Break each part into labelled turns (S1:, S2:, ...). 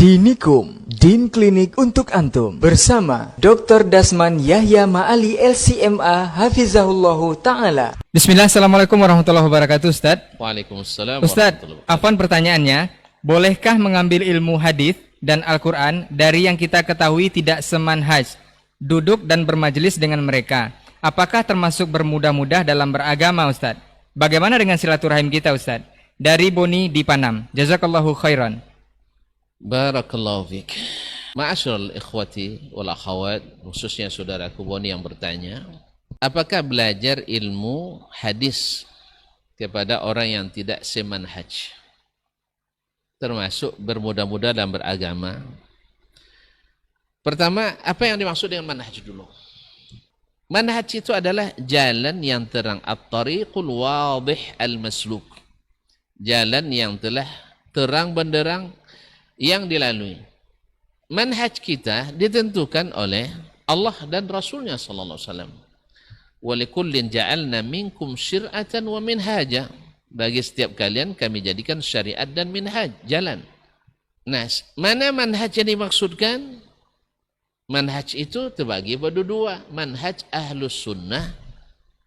S1: Dinikum, Din Klinik untuk Antum bersama Dr. Dasman Yahya Ma'ali LCMA Hafizahullahu Ta'ala.
S2: Bismillah, Assalamualaikum warahmatullahi wabarakatuh, Ustaz.
S3: Waalaikumsalam
S2: Ustaz,
S3: warahmatullahi
S2: apaan pertanyaannya? Bolehkah mengambil ilmu hadis dan Al-Quran dari yang kita ketahui tidak semanhaj, duduk dan bermajelis dengan mereka? Apakah termasuk bermudah-mudah dalam beragama, Ustaz? Bagaimana dengan silaturahim kita, Ustaz? Dari Boni di Panam. Jazakallahu khairan.
S3: Barakallahu fiik. Ma'asyiral ikhwati wal akhawat, khususnya saudaraku Boni yang bertanya, apakah belajar ilmu hadis kepada orang yang tidak semanhaj termasuk bermudah-mudah dalam beragama? Pertama, apa yang dimaksud dengan manhaj dulu? Manhaj itu adalah jalan yang terang, at-tariqul wadih al-masluk, jalan yang telah terang benderang yang dilalui. Manhaj kita ditentukan oleh Allah dan Rasulnya sallallahu alaihi wasallam. Wa likullin ja'alna minkum syir'atan wa minhaja. Bagi setiap kalian kami jadikan syariat dan minhaj, jalan. Nah, mana manhaj yang dimaksudkan? Manhaj itu terbagi pada dua, manhaj ahlus sunnah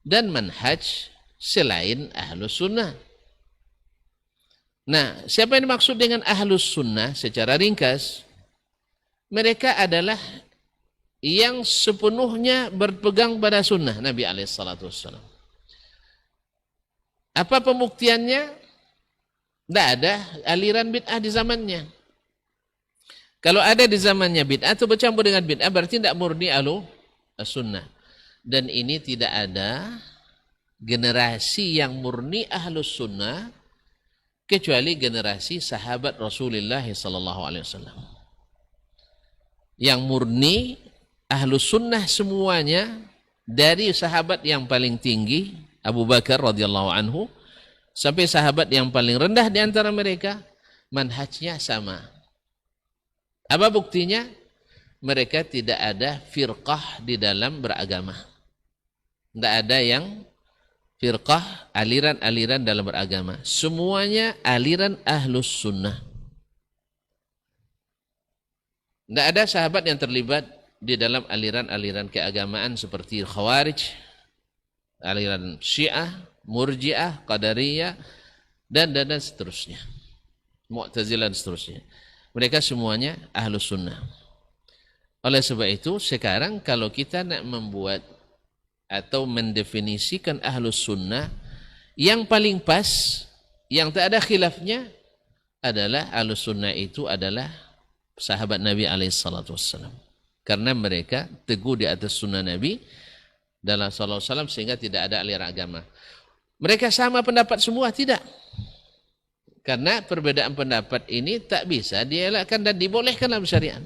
S3: dan manhaj selain ahlus sunnah. Nah, siapa yang dimaksud dengan ahlus sunnah secara ringkas? Mereka adalah yang sepenuhnya berpegang pada sunnah Nabi alaihissalatu wassalam. Apa pembuktiannya? Tidak ada aliran bid'ah di zamannya. Kalau ada di zamannya bid'ah atau bercampur dengan bid'ah, berarti tidak murni ahlus sunnah. Dan ini tidak ada generasi yang murni ahlus sunnah kecuali generasi sahabat Rasulullah sallallahu alaihi wasallam. Yang murni ahlus sunnah semuanya, dari sahabat yang paling tinggi Abu Bakar radhiyallahu anhu sampai sahabat yang paling rendah di antara mereka, manhajnya sama. Apa buktinya? Mereka tidak ada firqah di dalam beragama. Tidak ada yang firqah, aliran-aliran dalam beragama. Semuanya aliran ahlus sunnah. Tidak ada sahabat yang terlibat di dalam aliran-aliran keagamaan seperti Khawarij, aliran Syiah, Murji'ah, Qadariyah, dan seterusnya. Mu'tazilah dan seterusnya. Mereka semuanya ahlus sunnah. Oleh sebab itu, sekarang kalau kita nak membuat atau mendefinisikan ahlus sunnah, yang paling pas, yang tak ada khilafnya adalah ahlus sunnah itu adalah sahabat Nabi alaihissalam. Karena mereka teguh di atas sunnah Nabi dalam sallallahu alaihi wasallam, sehingga tidak ada aliran agama. Mereka sama pendapat semua? Tidak. Karena perbedaan pendapat ini tak bisa dielakkan dan dibolehkan dalam syariat.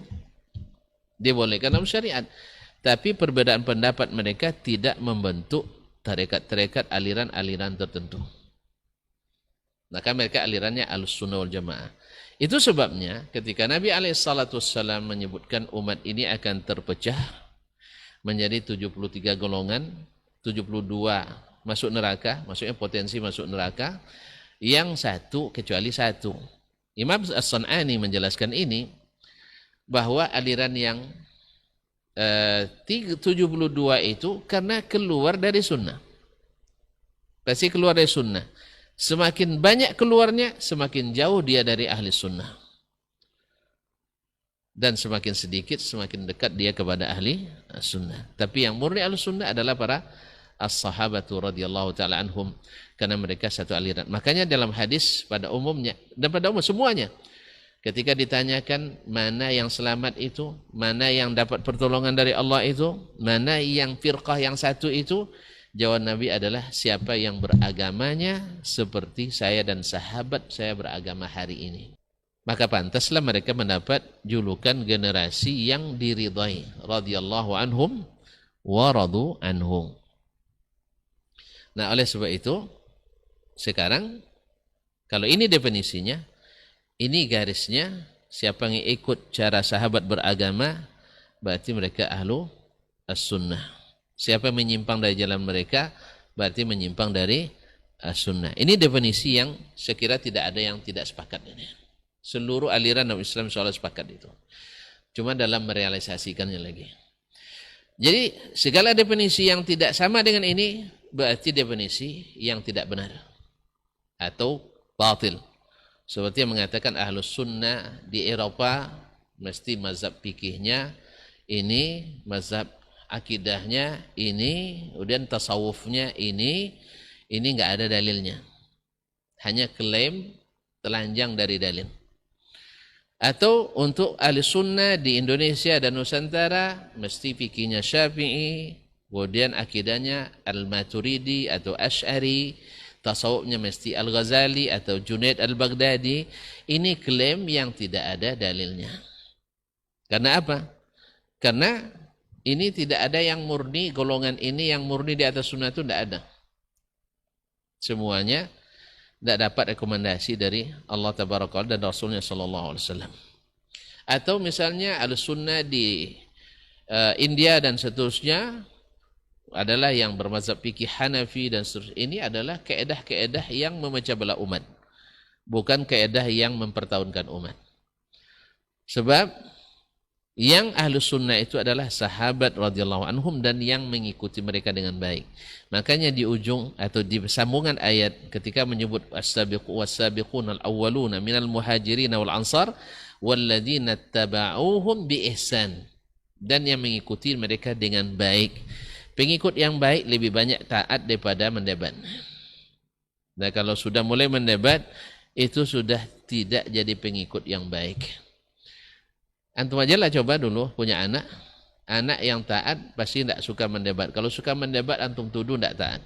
S3: Dibolehkan dalam syariat. Tapi perbedaan pendapat mereka tidak membentuk tarekat-tarekat aliran-aliran tertentu. Maka mereka alirannya Ahlussunnah wal Jamaah. Itu sebabnya ketika Nabi alaihissalam menyebutkan umat ini akan terpecah menjadi 73 golongan, 72 masuk neraka, maksudnya potensi masuk neraka, yang satu kecuali satu. Imam As-San'ani menjelaskan ini, bahwa aliran yang 72 itu karena keluar dari sunnah. Pasti keluar dari sunnah. Semakin banyak keluarnya, semakin jauh dia dari ahli sunnah. Dan semakin sedikit, semakin dekat dia kepada ahli sunnah. Tapi yang murni ahli sunnah adalah para as-sahabatu radhiyallahu ta'ala anhum, karena mereka satu aliran. Makanya dalam hadis pada umumnya, dan pada umum semuanya, ketika ditanyakan mana yang selamat itu, mana yang dapat pertolongan dari Allah itu, mana yang firqah yang satu itu, jawaban Nabi adalah siapa yang beragamanya seperti saya dan sahabat saya beragama hari ini. Maka pantaslah mereka mendapat julukan generasi yang diridhai, radhiyallahu anhum wa radu anhum. Nah, oleh sebab itu, sekarang kalau ini definisinya, ini garisnya, siapa yang ikut cara sahabat beragama, berarti mereka ahlu as-sunnah. Siapa yang menyimpang dari jalan mereka, berarti menyimpang dari as-sunnah. Ini definisi yang sekira tidak ada yang tidak sepakat ini. Seluruh aliran dalam Islam insya Allah sepakat itu. Cuma dalam merealisasikannya lagi. Jadi segala definisi yang tidak sama dengan ini berarti definisi yang tidak benar atau batil. Seperti yang mengatakan Ahlus Sunnah di Eropa mesti mazhab fikihnya ini, mazhab akidahnya ini, kemudian tasawufnya ini enggak ada dalilnya. Hanya klaim telanjang dari dalil. Atau untuk ahli sunnah di Indonesia dan Nusantara mesti fikihnya Syafi'i, kemudian akidahnya Al-Maturidi atau Asy'ari, tasawufnya mesti Al-Ghazali atau Junaid Al-Baghdadi. Ini klaim yang tidak ada dalilnya. Karena apa? Karena ini tidak ada yang murni, golongan ini yang murni di atas sunnah itu tidak ada. Semuanya tidak dapat rekomendasi dari Allah Tabaraka dan Rasulnya Sallallahu Alaihi Wasallam. Atau misalnya Al-Sunnah di India dan seterusnya adalah yang bermazhab fikih Hanafi dan seterusnya. Ini adalah kaedah-kaedah yang memecah belah umat, bukan kaedah yang mempertahunkan umat. Sebab yang Ahlus Sunnah itu adalah sahabat radhiyallahu anhum dan yang mengikuti mereka dengan baik. Makanya di ujung atau di sambungan ayat ketika menyebut as-sabiqun al-awwaluna minal muhajirin wal ansar walladzina tabauhum bi ihsan, dan yang mengikuti mereka dengan baik. Pengikut yang baik lebih banyak taat daripada mendebat. Dan kalau sudah mulai mendebat itu sudah tidak jadi pengikut yang baik. Antum aja lah coba dulu punya anak yang taat pasti tidak suka mendebat. Kalau suka mendebat antum tuduh tidak taat.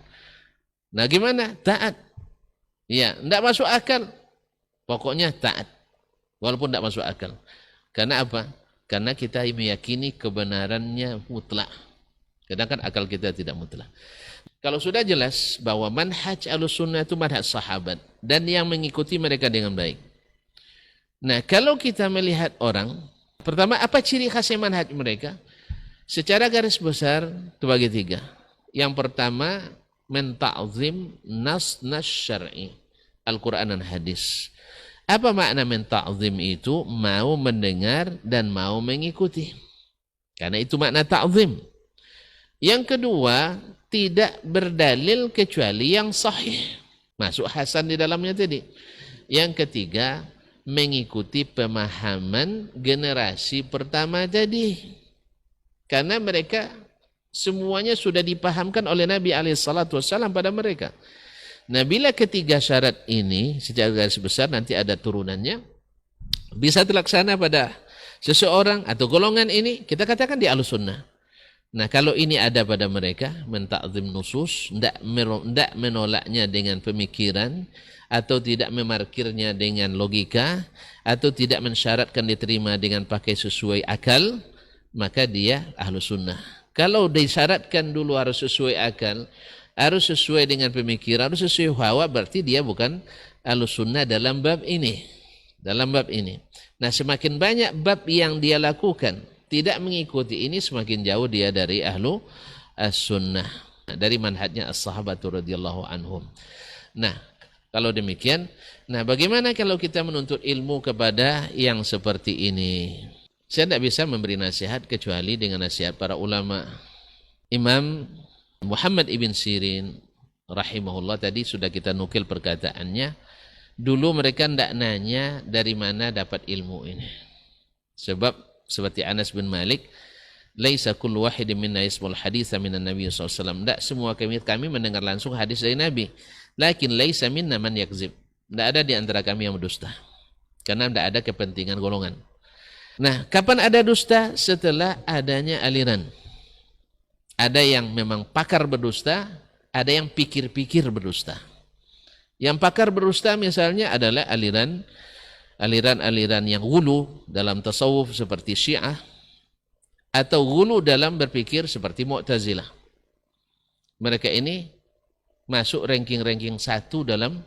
S3: Nah gimana? Taat. Iya, tidak masuk akal. Pokoknya taat. Walaupun tidak masuk akal. Karena apa? Karena kita meyakini kebenarannya mutlak. Sedangkan akal kita tidak mutlak. Kalau sudah jelas bahwa manhaj Ahlussunnah itu manhaj sahabat dan yang mengikuti mereka dengan baik. Nah, kalau kita melihat orang, pertama, apa ciri khasnya manhaj mereka? Secara garis besar terbagi tiga. Yang pertama, menta'zim nas syar'i, Al-Quran dan hadis. Apa makna menta'zim itu? Mau mendengar dan mau mengikuti. Karena itu makna ta'zim. Yang kedua, tidak berdalil kecuali yang sahih. Masuk Hasan di dalamnya tadi. Yang ketiga, mengikuti pemahaman generasi pertama tadi. Karena mereka semuanya sudah dipahamkan oleh Nabi SAW pada mereka. Nah, bila ketiga syarat ini secara garis besar nanti ada turunannya, bisa terlaksana pada seseorang atau golongan ini, kita katakan di Ahlussunnah. Nah, kalau ini ada pada mereka, menta'zim nusus, tidak menolaknya dengan pemikiran, atau tidak memarkirnya dengan logika, atau tidak mensyaratkan diterima dengan pakai sesuai akal, maka dia Ahlus Sunnah. Kalau disyaratkan dulu harus sesuai akal, harus sesuai dengan pemikiran, harus sesuai hawa, berarti dia bukan Ahlus Sunnah dalam bab ini. Dalam bab ini. Nah, semakin banyak bab yang dia lakukan tidak mengikuti ini, semakin jauh dia dari Ahlu As-Sunnah, dari manhajnya as-sahabatu radhiyallahu anhum. Nah, kalau demikian, nah bagaimana kalau kita menuntut ilmu kepada yang seperti ini? Saya tidak bisa memberi nasihat kecuali dengan nasihat para ulama. Imam Muhammad ibn Sirin rahimahullah, tadi sudah kita nukil perkataannya. Dulu mereka tidak nanya dari mana dapat ilmu ini. Sebab seperti Anas bin Malik, laisa kullu wahidin minna yasmul haditsa minan nabiy sallallahu alaihi wasallam. Tidak semua kami mendengar langsung hadis dari Nabi. Lakin laisa minna man yakzib. Tidak ada di antara kami yang berdusta. Karena tidak ada kepentingan golongan. Nah, kapan ada dusta? Setelah adanya aliran. Ada yang memang pakar berdusta, ada yang pikir-pikir berdusta. Yang pakar berdusta misalnya adalah aliran-aliran yang gulu dalam tasawuf seperti Syiah, atau gulu dalam berpikir seperti Mu'tazilah. Mereka ini masuk ranking-ranking 1 dalam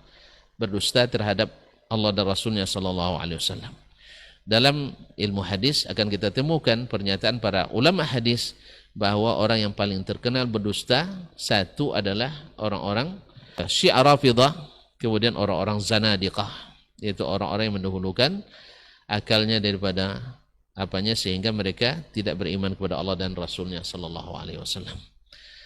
S3: berdusta terhadap Allah dan Rasulnya sallallahu alaihi wasallam. Dalam ilmu hadis akan kita temukan pernyataan para ulama hadis bahwa orang yang paling terkenal berdusta, satu adalah orang-orang Syiah Rafidah, kemudian orang-orang Zanadiqah. yaitu orang-orang yang mendahulukan akalnya daripada apanya, sehingga mereka tidak beriman kepada Allah dan Rasulnya sallallahu alaihi wasallam.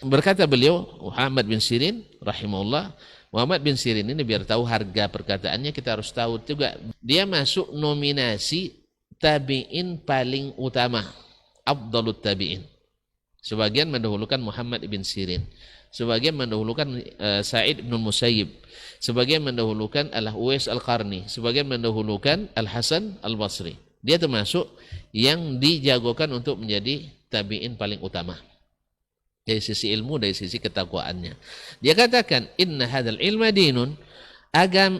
S3: Berkata beliau Muhammad bin Sirin rahimahullah, Muhammad bin Sirin ini biar tahu harga perkataannya kita harus tahu juga dia masuk nominasi tabi'in paling utama, afdalut tabi'in. Sebagian mendahulukan Muhammad bin Sirin, sebagian mendahulukan Sa'id bin Musayyib, sebagian mendahulukan Al-Uwais Al-Qarni, sebagian mendahulukan Al-Hasan Al-Basri. Dia termasuk yang dijagokan untuk menjadi tabi'in paling utama dari sisi ilmu, dari sisi ketakwaannya. Dia katakan, inna hadzal ilma dinun,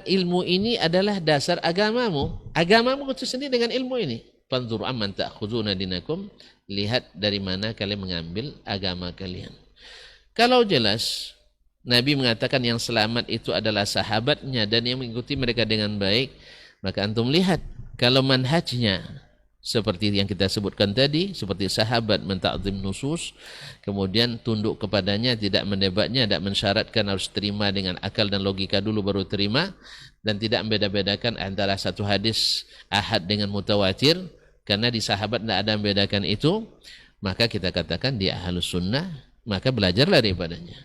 S3: ilmu ini adalah dasar agamamu. Agamamu itu sendiri dengan ilmu ini. Fanzur amman ta'khuduna dinakum, lihat dari mana kalian mengambil agama kalian. Kalau jelas Nabi mengatakan yang selamat itu adalah sahabatnya dan yang mengikuti mereka dengan baik, maka antum lihat kalau manhajnya seperti yang kita sebutkan tadi, seperti sahabat menta'zim nusus, kemudian tunduk kepadanya, tidak mendebatnya, tidak mensyaratkan harus terima dengan akal dan logika dulu baru terima, dan tidak membeda-bedakan antara satu hadis ahad dengan mutawatir, karena di sahabat tidak ada membedakan itu, maka kita katakan dia ahlus sunnah, maka belajarlah daripadanya.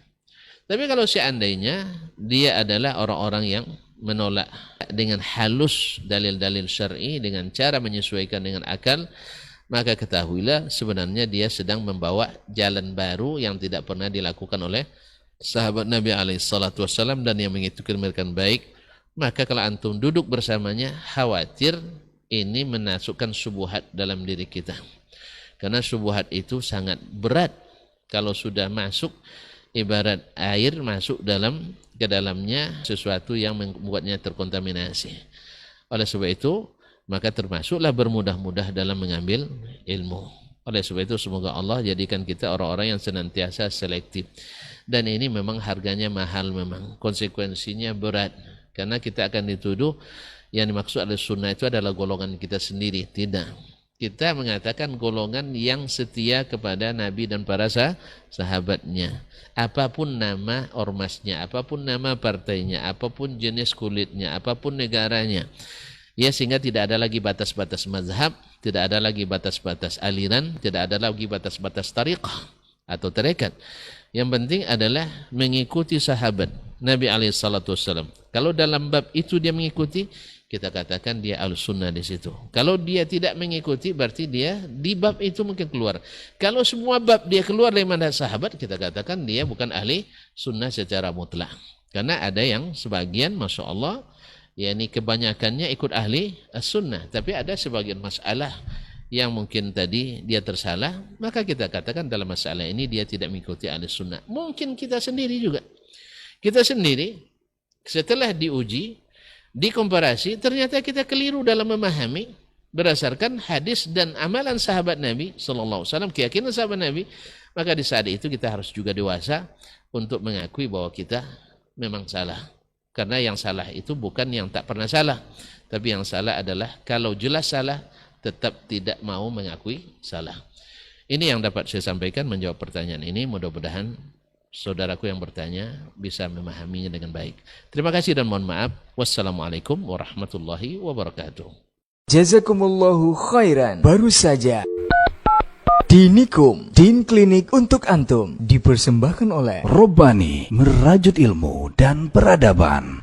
S3: Tapi kalau seandainya dia adalah orang-orang yang menolak dengan halus dalil-dalil syar'i dengan cara menyesuaikan dengan akal, maka ketahuilah sebenarnya dia sedang membawa jalan baru yang tidak pernah dilakukan oleh sahabat Nabi SAW dan yang mengikuti mereka baik. Maka kalau antum duduk bersamanya, khawatir ini menasukkan syubhat dalam diri kita, karena syubhat itu sangat berat kalau sudah masuk, ibarat air masuk ke dalamnya sesuatu yang membuatnya terkontaminasi. Oleh sebab itu, maka termasuklah bermudah-mudah dalam mengambil ilmu. Oleh sebab itu, semoga Allah jadikan kita orang-orang yang senantiasa selektif. Dan ini memang harganya mahal, memang konsekuensinya berat. Karena kita akan dituduh yang dimaksud oleh sunnah itu adalah golongan kita sendiri. Tidak. Kita mengatakan golongan yang setia kepada Nabi dan para sahabatnya. Apapun nama ormasnya, apapun nama partainya, apapun jenis kulitnya, apapun negaranya. Ya, sehingga tidak ada lagi batas-batas mazhab, tidak ada lagi batas-batas aliran, tidak ada lagi batas-batas tariqah atau tarekat. Yang penting adalah mengikuti sahabat Nabi SAW. Kalau dalam bab itu dia mengikuti, kita katakan dia al-sunnah di situ. Kalau dia tidak mengikuti, berarti dia di bab itu mungkin keluar. Kalau semua bab dia keluar dari manhaj sahabat, kita katakan dia bukan ahli sunnah secara mutlak. Karena ada yang sebagian, Masya Allah, yakni kebanyakannya ikut ahli as-sunnah. Tapi ada sebagian masalah yang mungkin tadi dia tersalah, maka kita katakan dalam masalah ini dia tidak mengikuti ahli sunnah. Mungkin kita sendiri juga. Kita sendiri setelah diuji, dikomparasi, ternyata kita keliru dalam memahami berdasarkan hadis dan amalan sahabat Nabi SAW, keyakinan sahabat Nabi. Maka di saat itu kita harus juga dewasa untuk mengakui bahwa kita memang salah. Karena yang salah itu bukan yang tak pernah salah, tapi yang salah adalah kalau jelas salah tetap tidak mau mengakui salah. Ini yang dapat saya sampaikan menjawab pertanyaan ini. Mudah-mudahan saudaraku yang bertanya bisa memahaminya dengan baik. Terima kasih dan mohon maaf. Wassalamualaikum warahmatullahi wabarakatuh.
S1: Jazakumullahu khairan. Baru saja Dinikum, Din Klinik untuk Antum, dipersembahkan oleh
S4: Robbani, merajut ilmu dan peradaban.